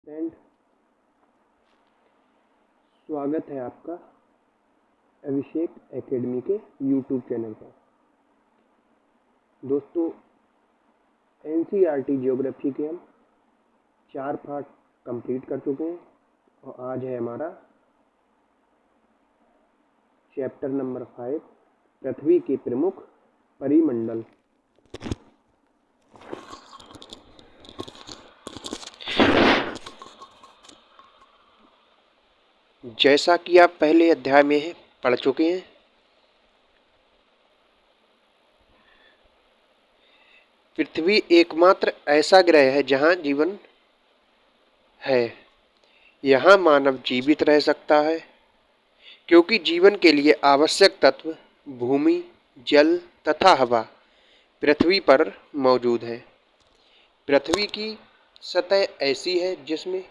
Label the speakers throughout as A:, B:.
A: Friend, स्वागत है आपका अभिषेक एकेडमी के यूट्यूब चैनल पर। दोस्तों, एनसीईआरटी ज्योग्राफी के हम 4 पार्ट कंप्लीट कर चुके हैं और आज है हमारा चैप्टर नंबर 5, पृथ्वी के प्रमुख परिमंडल। जैसा कि आप पहले अध्याय में पढ़ चुके हैं, पृथ्वी एकमात्र ऐसा ग्रह है जहां जीवन है। यहाँ मानव जीवित रह सकता है क्योंकि जीवन के लिए आवश्यक तत्व भूमि, जल तथा हवा पृथ्वी पर मौजूद है। पृथ्वी की सतह ऐसी है जिसमें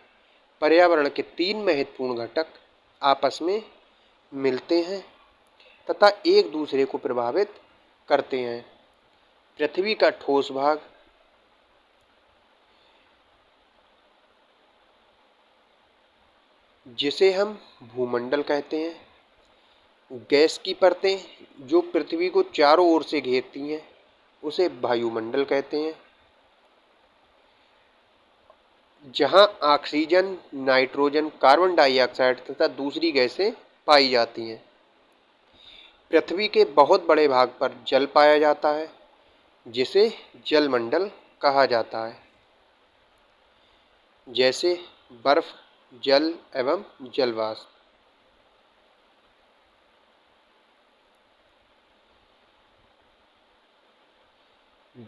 A: पर्यावरण के 3 महत्वपूर्ण घटक आपस में मिलते हैं तथा एक दूसरे को प्रभावित करते हैं। पृथ्वी का ठोस भाग, जिसे हम भूमंडल कहते हैं, गैस की परतें जो पृथ्वी को चारों ओर से घेरती हैं उसे वायुमंडल कहते हैं, जहां ऑक्सीजन, नाइट्रोजन, कार्बन डाइऑक्साइड तथा दूसरी गैसें पाई जाती हैं। पृथ्वी के बहुत बड़े भाग पर जल पाया जाता है जिसे जलमंडल कहा जाता है, जैसे बर्फ, जल एवं जलवाष्प।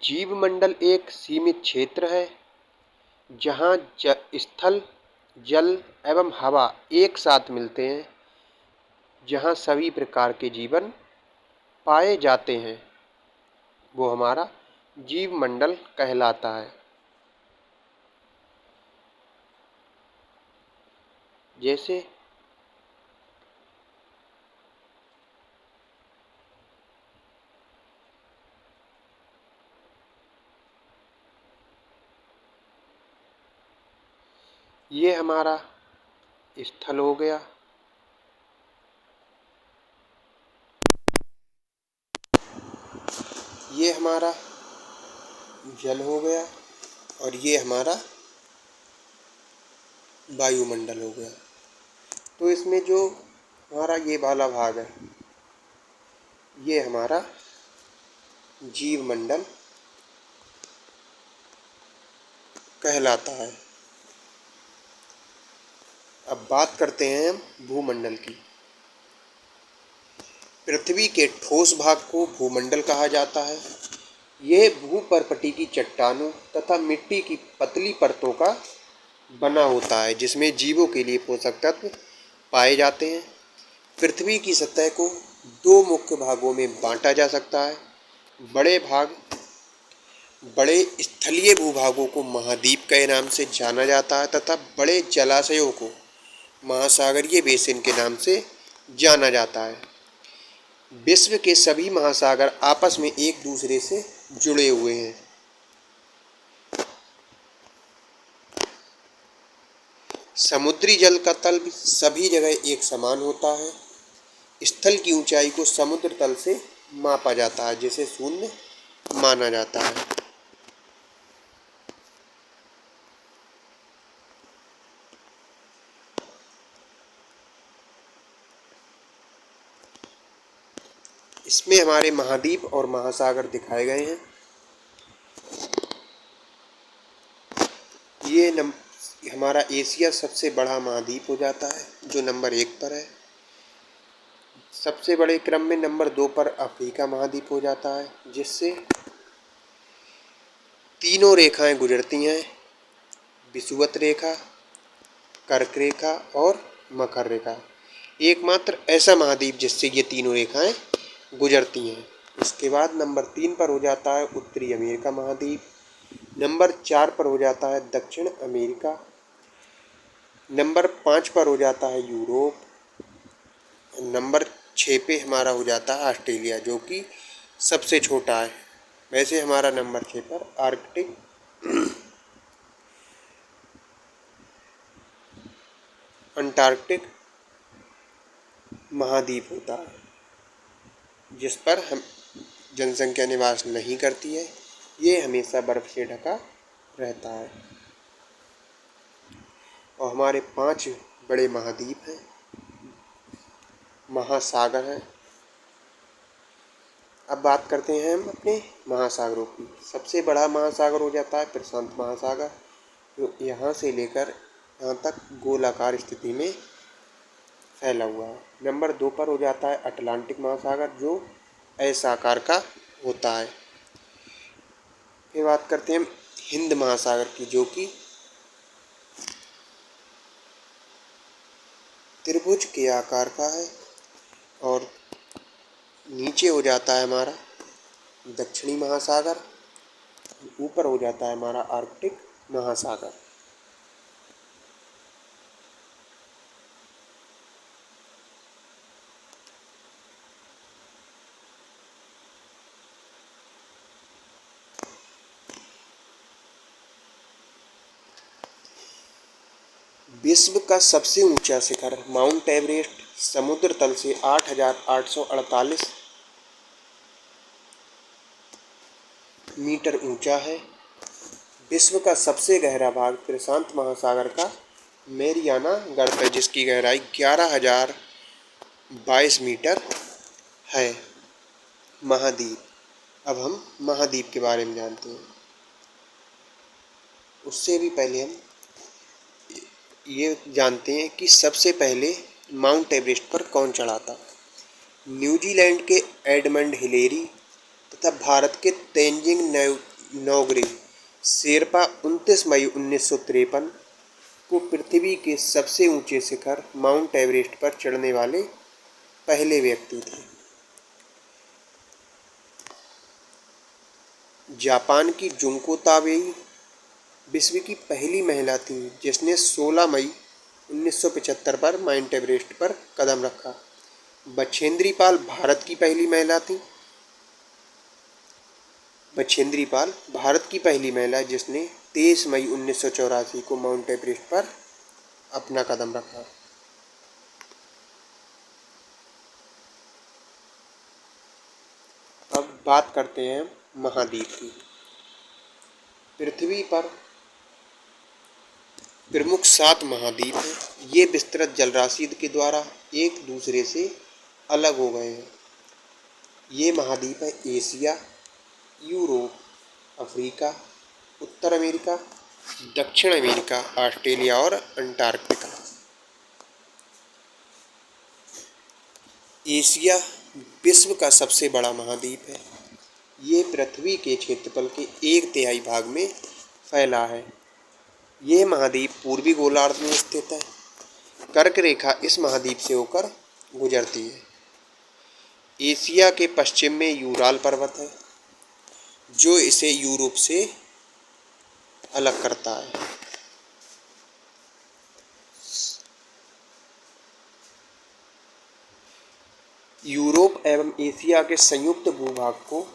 A: जीवमंडल एक सीमित क्षेत्र है जहां स्थल, जल एवं हवा एक साथ मिलते हैं, जहां सभी प्रकार के जीवन पाए जाते हैं, वो हमारा जीवमंडल कहलाता है। जैसे ये हमारा स्थल हो गया, ये हमारा जल हो गया और ये हमारा वायुमंडल हो गया। तो इसमें जो हमारा ये वाला भाग है, ये हमारा जीवमंडल कहलाता है। अब बात करते हैं हम भूमंडल की। पृथ्वी के ठोस भाग को भूमंडल कहा जाता है। यह भूपर्पटी की चट्टानों तथा मिट्टी की पतली परतों का बना होता है जिसमें जीवों के लिए पोषक तत्व पाए जाते हैं। पृथ्वी की सतह को 2 मुख्य भागों में बांटा जा सकता है। बड़े स्थलीय भूभागों को महाद्वीप के नाम से जाना जाता है तथा बड़े जलाशयों को महासागरीय बेसिन के नाम से जाना जाता है। विश्व के सभी महासागर आपस में एक दूसरे से जुड़े हुए हैं। समुद्री जल का तल सभी जगह एक समान होता है। स्थल की ऊंचाई को समुद्र तल से मापा जाता है जिसे शून्य माना जाता है। इसमें हमारे महाद्वीप और महासागर दिखाए गए हैं। ये हमारा एशिया सबसे बड़ा महाद्वीप हो जाता है जो नंबर 1 पर है। सबसे बड़े क्रम में नंबर 2 पर अफ्रीका महाद्वीप हो जाता है, जिससे तीनों रेखाएं गुजरती हैं, विषुवत रेखा, कर्क रेखा और मकर रेखा। एकमात्र ऐसा महाद्वीप जिससे ये तीनों रेखाएं गुजरती हैं। इसके बाद नंबर 3 पर हो जाता है उत्तरी अमेरिका महाद्वीप। नंबर 4 पर हो जाता है दक्षिण अमेरिका। नंबर 5 पर हो जाता है यूरोप। नंबर 6 पे हमारा हो जाता है ऑस्ट्रेलिया, जो कि सबसे छोटा है। वैसे हमारा नंबर 6 पर आर्कटिक अंटार्कटिक महाद्वीप होता है, जिस पर हम जनसंख्या निवास नहीं करती है। ये हमेशा बर्फ से ढका रहता है। और हमारे 5 बड़े महाद्वीप हैं, महासागर हैं। अब बात करते हैं हम अपने महासागरों की। सबसे बड़ा महासागर हो जाता है प्रशांत महासागर, जो यहाँ से लेकर यहाँ तक गोलाकार स्थिति में फैला हुआ है। नंबर 2 पर हो जाता है अटलांटिक महासागर, जो ऐसा आकार का होता है। फिर बात करते हैं हम हिंद महासागर की, जो कि त्रिभुज के आकार का है। और नीचे हो जाता है हमारा दक्षिणी महासागर, ऊपर हो जाता है हमारा आर्कटिक महासागर। विश्व का सबसे ऊंचा शिखर माउंट एवरेस्ट समुद्र तल से 8,848 मीटर ऊंचा है। विश्व का सबसे गहरा भाग प्रशांत महासागर का मैरियाना गर्त है, जिसकी गहराई 11,022 मीटर है। महाद्वीप। अब हम महाद्वीप के बारे में जानते हैं। उससे भी पहले हम ये जानते हैं कि सबसे पहले माउंट एवरेस्ट पर कौन चढ़ा था। न्यूजीलैंड के एडमंड हिलेरी तथा भारत के तेंजिंग नोर्गे शेरपा 29 मई 1953 को पृथ्वी के सबसे ऊंचे शिखर माउंट एवरेस्ट पर चढ़ने वाले पहले व्यक्ति थे। जापान की जुंको ताबेई विश्व की पहली महिला थी, जिसने 16 मई 1975 पर माउंट एवरेस्ट पर कदम रखा। बछेंद्री पाल भारत की पहली महिला थी। बछेंद्री पाल भारत की पहली महिला जिसने 23 मई 1984 को माउंट एवरेस्ट पर अपना कदम रखा। अब बात करते हैं महाद्वीप की। पृथ्वी पर प्रमुख 7 महाद्वीप हैं। ये विस्तृत जलराशि के द्वारा एक दूसरे से अलग हो गए हैं। ये महाद्वीप है एशिया, यूरोप, अफ्रीका, उत्तर अमेरिका, दक्षिण अमेरिका, ऑस्ट्रेलिया और अंटार्कटिका। एशिया विश्व का सबसे बड़ा महाद्वीप है। ये पृथ्वी के क्षेत्रफल के 1/3 भाग में फैला है। ये महाद्वीप पूर्वी गोलार्ध में स्थित है। कर्क रेखा इस महाद्वीप से होकर गुजरती है। एशिया के पश्चिम में यूराल पर्वत है, जो इसे यूरोप से अलग करता है। यूरोप एवं एशिया के संयुक्त भूभाग को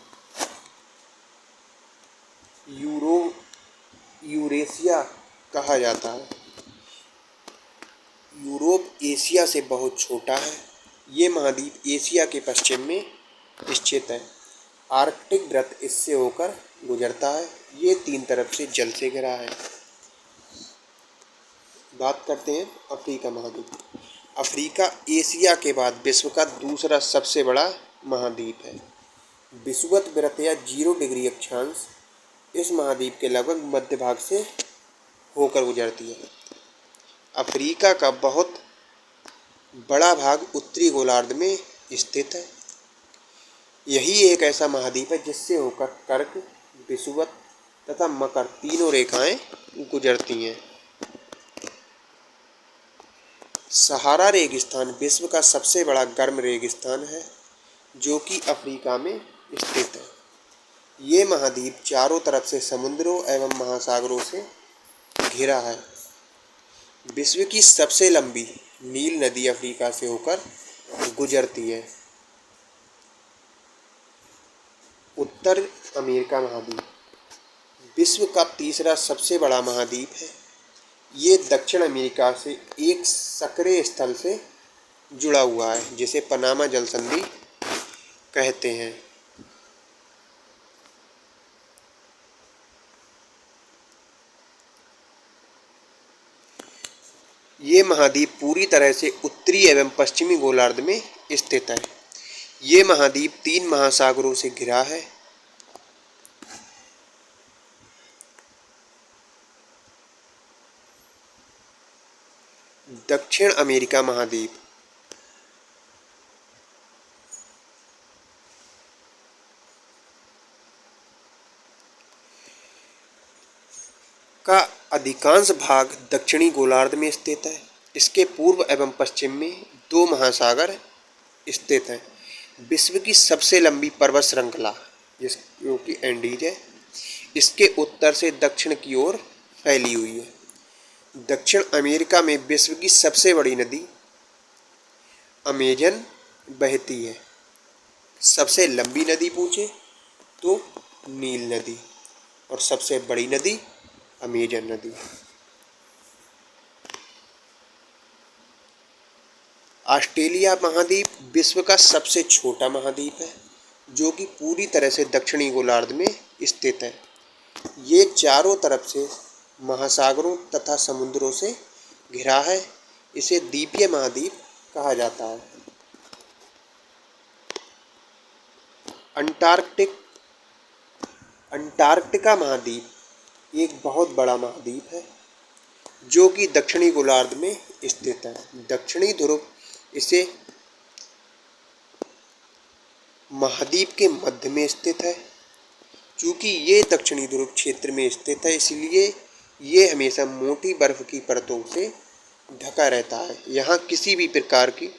A: यूरेशिया कहा जाता है। यूरोप एशिया से बहुत छोटा है। ये महाद्वीप एशिया के पश्चिम में स्थित है। आर्कटिक वृत्त इससे होकर गुजरता है। ये 3 तरफ से जल से घिरा है। बात करते हैं अफ्रीका महाद्वीप। अफ्रीका एशिया के बाद विश्व का दूसरा सबसे बड़ा महाद्वीप है। विषुवत वृत्त या 0 डिग्री अक्षांश इस महाद्वीप के लगभग मध्य भाग से होकर गुजरती है। अफ्रीका का बहुत बड़ा भाग उत्तरी गोलार्ध में स्थित है। यही एक ऐसा महाद्वीप है जिससे होकर कर्क, विषुवत तथा मकर तीनों रेखाएं गुजरती हैं। सहारा रेगिस्तान विश्व का सबसे बड़ा गर्म रेगिस्तान है, जो कि अफ्रीका में स्थित है। ये महाद्वीप चारों तरफ से समुद्रों एवं महासागरों से घिरा है। विश्व की सबसे लंबी नील नदी अफ्रीका से होकर गुजरती है। उत्तर अमेरिका महाद्वीप विश्व का तीसरा सबसे बड़ा महाद्वीप है। ये दक्षिण अमेरिका से एक सक्रिय स्थल से जुड़ा हुआ है जिसे पनामा जल संधि कहते हैं। ये महाद्वीप पूरी तरह से उत्तरी एवं पश्चिमी गोलार्ध में स्थित है। ये महाद्वीप 3 महासागरों से घिरा है। दक्षिण अमेरिका महाद्वीप का अधिकांश भाग दक्षिणी गोलार्ध में स्थित है। इसके पूर्व एवं पश्चिम में 2 महासागर स्थित हैं। विश्व की सबसे लंबी पर्वत श्रृंखला जो कि एंडीज है, इसके उत्तर से दक्षिण की ओर फैली हुई है। दक्षिण अमेरिका में विश्व की सबसे बड़ी नदी अमेजन बहती है। सबसे लंबी नदी पूछे तो नील नदी, और सबसे बड़ी नदी अमेजन नदी। ऑस्ट्रेलिया महाद्वीप विश्व का सबसे छोटा महाद्वीप है जो कि पूरी तरह से दक्षिणी गोलार्ध में स्थित है। ये चारों तरफ से महासागरों तथा समुद्रों से घिरा है। इसे द्वीपीय महाद्वीप कहा जाता है। अंटार्कटिका महाद्वीप एक बहुत बड़ा महाद्वीप है जो कि दक्षिणी गोलार्ध में स्थित है। दक्षिणी ध्रुव इसे महाद्वीप के मध्य में स्थित है। चूँकि ये दक्षिणी ध्रुव क्षेत्र में स्थित है, इसलिए ये हमेशा मोटी बर्फ की परतों से ढका रहता है। यहाँ किसी भी प्रकार की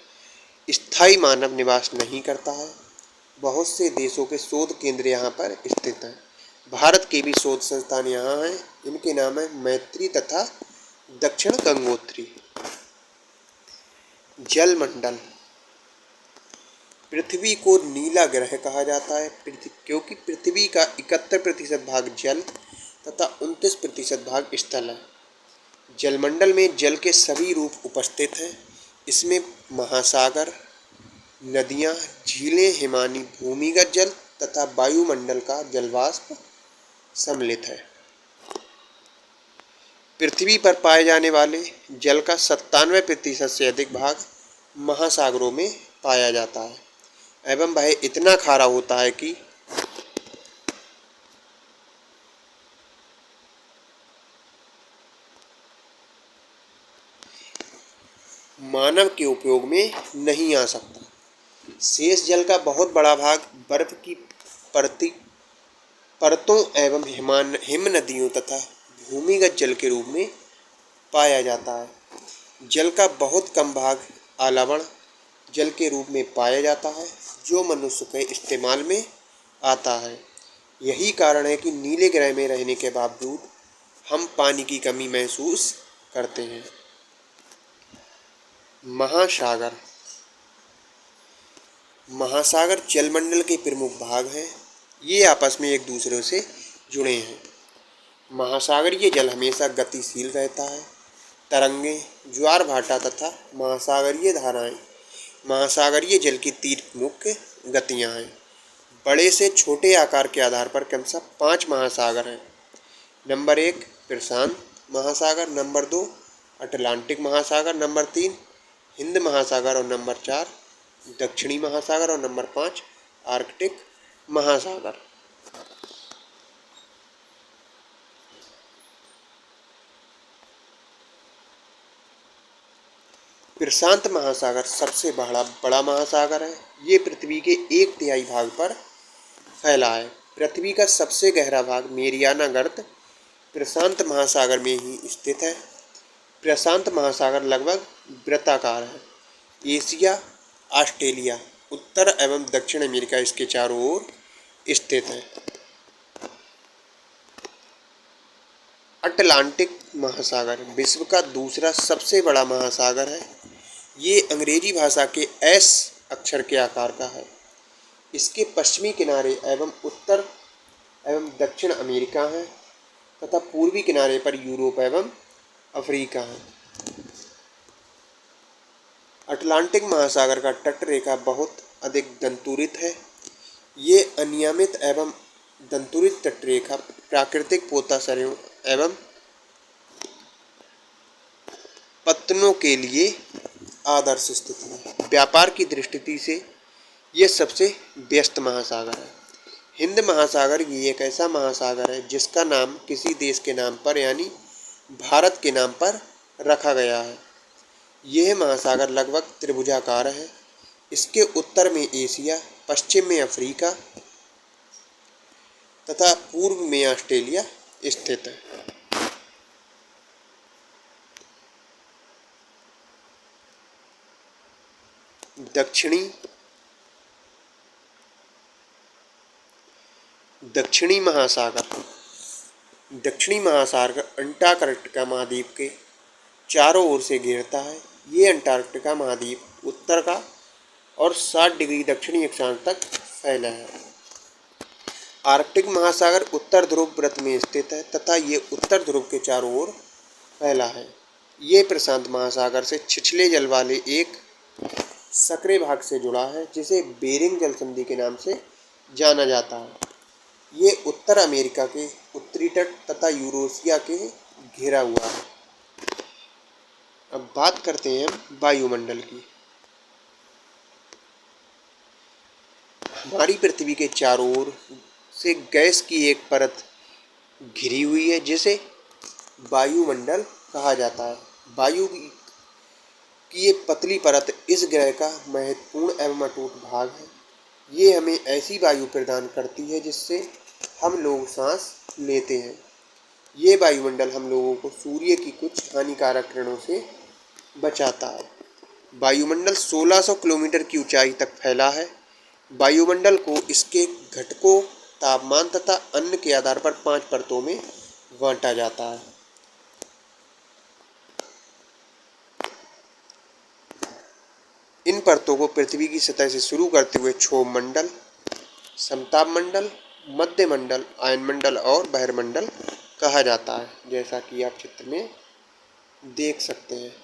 A: स्थायी मानव निवास नहीं करता है। बहुत से देशों के शोध केंद्र यहाँ पर स्थित हैं। भारत के भी शोध संस्थान यहाँ हैं। इनके नाम है मैत्री तथा दक्षिण गंगोत्री। जलमंडल। पृथ्वी को नीला ग्रह कहा जाता है क्योंकि पृथ्वी का 71% भाग जल तथा 29% भाग स्थल है। जलमंडल में जल के सभी रूप उपस्थित हैं। इसमें महासागर, नदियाँ, झीलें, हिमानी भूमिगत जल तथा वायुमंडल का जलवाष्प सम्मिलित है। पृथ्वी पर पाए जाने वाले जल का 97% से अधिक भाग महासागरों में पाया जाता है एवं वह इतना खारा होता है कि मानव के उपयोग में नहीं आ सकता। शेष जल का बहुत बड़ा भाग बर्फ की परतों एवं हिम नदियों तथा भूमिगत जल के रूप में पाया जाता है। जल का बहुत कम भाग आलवण जल के रूप में पाया जाता है जो मनुष्य के इस्तेमाल में आता है। यही कारण है कि नीले ग्रह में रहने के बावजूद हम पानी की कमी महसूस करते हैं। महासागर। महासागर जलमंडल के प्रमुख भाग हैं। ये आपस में एक दूसरे से जुड़े हैं। महासागरीय जल हमेशा गतिशील रहता है। तरंगें, ज्वार भाटा तथा महासागरीय धाराएं महासागरीय जल की 3 मुख्य गतियां हैं। बड़े से छोटे आकार के आधार पर क्रमशः 5 महासागर हैं। नंबर 1 प्रशांत महासागर, नंबर 2 अटलांटिक महासागर, नंबर 3 हिंद महासागर और नंबर 4 दक्षिणी महासागर और नंबर 5 आर्कटिक महासागर। प्रशांत महासागर सबसे बड़ा महासागर है। ये पृथ्वी के 1/3 भाग पर फैला है। पृथ्वी का सबसे गहरा भाग मेरियाना गर्त प्रशांत महासागर में ही स्थित है। प्रशांत महासागर लगभग वृत्ताकार है। एशिया, ऑस्ट्रेलिया, उत्तर एवं दक्षिण अमेरिका इसके चारों ओर स्थित है। अटलांटिक महासागर विश्व का दूसरा सबसे बड़ा महासागर है। ये अंग्रेजी भाषा के एस अक्षर के आकार का है। इसके पश्चिमी किनारे एवं उत्तर एवं दक्षिण अमेरिका है तथा पूर्वी किनारे पर यूरोप एवं अफ्रीका है। अटलांटिक महासागर का तट रेखा बहुत अधिक दंतुरित है। ये अनियमित एवं दंतुरित तटरेखा प्राकृतिक पोताश्रयों एवं पत्तनों के लिए आदर्श स्थिति है। व्यापार की दृष्टि से यह सबसे व्यस्त महासागर है। हिंद महासागर ये एक ऐसा महासागर है जिसका नाम किसी देश के नाम पर यानी भारत के नाम पर रखा गया है। यह महासागर लगभग त्रिभुजाकार है। इसके उत्तर में एशिया, पश्चिम में अफ्रीका तथा पूर्व में ऑस्ट्रेलिया स्थित है। दक्षिणी महासागर अंटार्कटिका महाद्वीप के चारों ओर से घेरता है। ये अंटार्कटिका महाद्वीप उत्तर का और 60 डिग्री दक्षिणी अक्षांश तक फैला है। आर्कटिक महासागर उत्तर ध्रुव वृत्त में स्थित है तथा ये उत्तर ध्रुव के चारों ओर फैला है। ये प्रशांत महासागर से छिछले जल वाले एक सक्रिय भाग से जुड़ा है जिसे बेरिंग जल संधि के नाम से जाना जाता है। ये उत्तर अमेरिका के उत्तरी तट तथा यूरेशिया के घेरा हुआ है। अब बात करते हैं वायुमंडल की। हमारी पृथ्वी के चारों ओर से गैस की एक परत घिरी हुई है जिसे वायुमंडल कहा जाता है। वायु की ये पतली परत इस ग्रह का महत्वपूर्ण एवं अटूट भाग है। ये हमें ऐसी वायु प्रदान करती है जिससे हम लोग सांस लेते हैं। ये वायुमंडल हम लोगों को सूर्य की कुछ हानिकारक किरणों से बचाता है। वायुमंडल 1600 किलोमीटर की ऊंचाई तक फैला है। वायुमंडल को इसके घटकों, तापमान तथा अन्य के आधार पर 5 परतों में बांटा जाता है। इन परतों को पृथ्वी की सतह से शुरू करते हुए क्षोभ मंडल, समताप मंडल, मध्य मंडल, आयनमंडल और बहिर्मंडल कहा जाता है, जैसा कि आप चित्र में देख सकते हैं।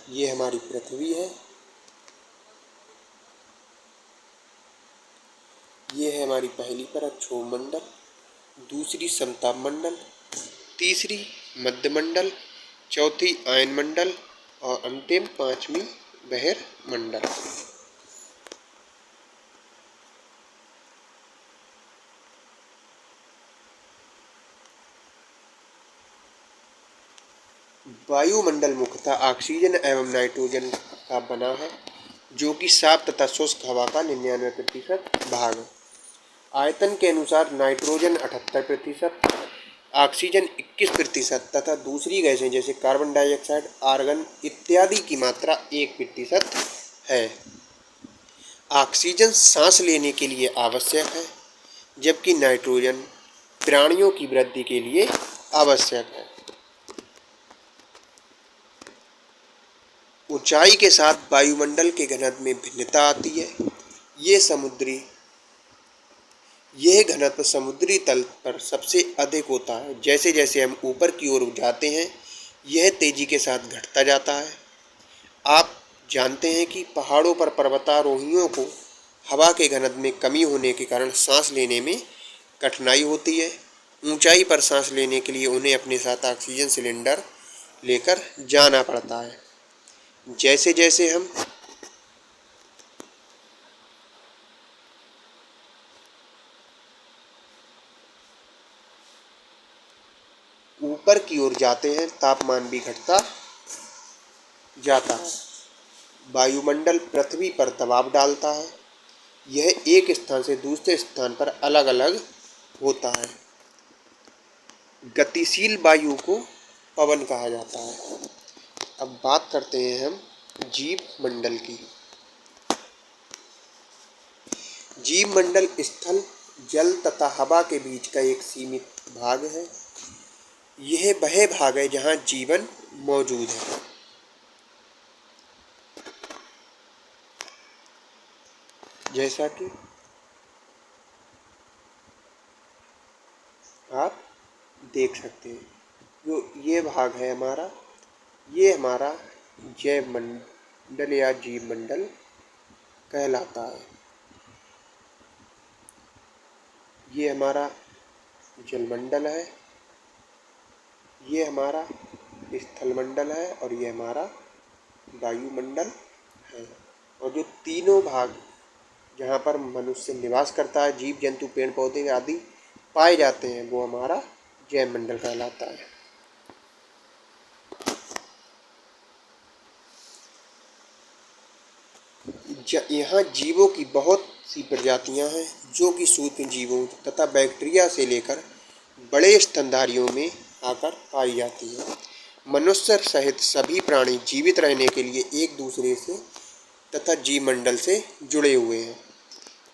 A: ये हमारी पृथ्वी है, ये है हमारी पहली परत क्षोभ मंडल, दूसरी समताप मंडल, तीसरी मध्य मंडल, चौथी आयनमंडल और अंतिम 5वीं बहिर्मंडल। वायुमंडल मुख्यतः ऑक्सीजन एवं नाइट्रोजन का बना है, जो कि साफ तथा शुष्क हवा का 99% भाग है। आयतन के अनुसार नाइट्रोजन 78%, ऑक्सीजन 21% तथा दूसरी गैसें जैसे कार्बन डाइऑक्साइड, आर्गन इत्यादि की मात्रा 1% है। ऑक्सीजन सांस लेने के लिए आवश्यक है, जबकि नाइट्रोजन प्राणियों की वृद्धि के लिए आवश्यक है। ऊंचाई के साथ वायुमंडल के घनत्व में भिन्नता आती है। यह घनत्व समुद्री तल पर सबसे अधिक होता है। जैसे जैसे हम ऊपर की ओर जाते हैं यह तेजी के साथ घटता जाता है। आप जानते हैं कि पहाड़ों पर पर्वतारोहियों को हवा के घनत्व में कमी होने के कारण सांस लेने में कठिनाई होती है। ऊंचाई पर सांस लेने के लिए उन्हें अपने साथ ऑक्सीजन सिलेंडर लेकर जाना पड़ता है। जैसे जैसे हम ऊपर की ओर जाते हैं तापमान भी घटता जाता है। वायुमंडल पृथ्वी पर दबाव डालता है। यह एक स्थान से दूसरे स्थान पर अलग अलग होता है। गतिशील वायु को पवन कहा जाता है। अब बात करते हैं हम जीव मंडल की। जीव मंडल स्थल, जल तथा हवा के बीच का एक सीमित भाग है। यह वह भाग है जहाँ जीवन मौजूद है। जैसा कि आप देख सकते हैं। जो ये भाग है हमारा, ये हमारा जैव मंडल या जीव मंडल कहलाता है। ये हमारा जलमंडल है, ये हमारा स्थल मंडल है और ये हमारा वायुमंडल है। और जो तीनों भाग जहाँ पर मनुष्य निवास करता है, जीव जंतु पेड़ पौधे आदि पाए जाते हैं, वो हमारा जैव मंडल कहलाता है। यहाँ जीवों की बहुत सी प्रजातियां हैं जो कि सूक्ष्म जीवों तथा बैक्टीरिया से लेकर बड़े स्तनधारियों में आकर पाई जाती है। मनुष्य सहित सभी प्राणी जीवित रहने के लिए एक दूसरे से तथा जीव मंडल से जुड़े हुए हैं।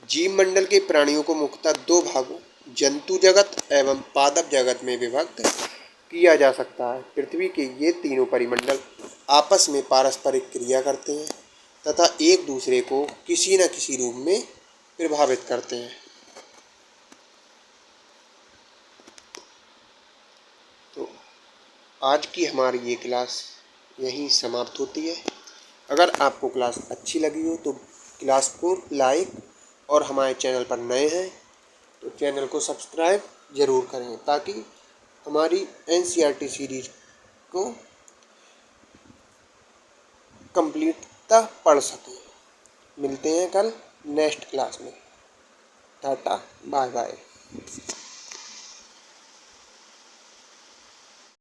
A: जीव मंडल के प्राणियों को मुख्यतः दो भागों जंतु जगत एवं पादप जगत में विभक्त किया जा सकता है। पृथ्वी के ये तीनों परिमंडल आपस में पारस्परिक क्रिया करते हैं तथा एक दूसरे को किसी न किसी रूप में प्रभावित करते हैं। तो आज की हमारी ये क्लास यहीं समाप्त होती है। अगर आपको क्लास अच्छी लगी हो तो क्लास को लाइक और हमारे चैनल पर नए हैं तो चैनल को सब्सक्राइब ज़रूर करें ताकि हमारी NCERT सीरीज को कंप्लीटता पढ़ सकें। मिलते हैं कल नेक्स्ट क्लास में। Tata bye bye.